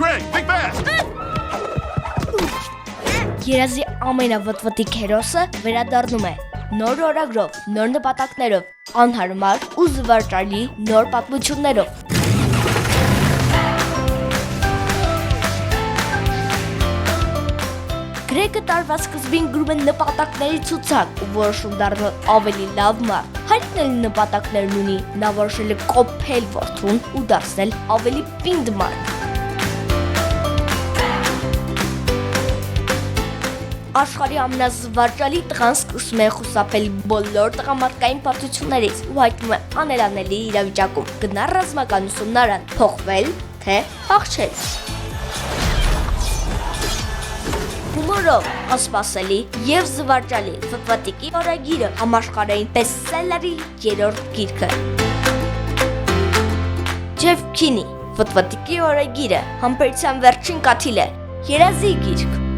Greg, think fast! Երազի ամենավտվտիկ հերոսը վերադառնում է նոր օրագրով, նոր նպատակներով, անհարմար ու զվարճալի նոր պատմություններով։ Գրեգը տարվա սկզբին գրում է նպատակների ցուցակ ու որոշում դառնալ ավելի լավ մարդ։ Հայրն էլ նպատակներն ունի, նա որոշել է կոփել որդուն ու դարձնել ավելի պինդ մարդ։ Աշխարհի ամենազվարճալի տղան սկսում է խուսափել բոլոր տղամարդկային պարտություններից ու հայտնվում է անելանելի իրավիճակում։ Գնա ռազմական ուսումնարան, փոխվել, թե փախչել։ Հումորով, անսպասելի և զվարճալի Ֆտվատիկի օրագիրը համաշխարհային բեսթսելերի 3-րդ գիրքը։ Ջեֆ Քինի Ֆտվատիկի օրագիրը համբերության վերջին կաթիլ է, երազի գիրք։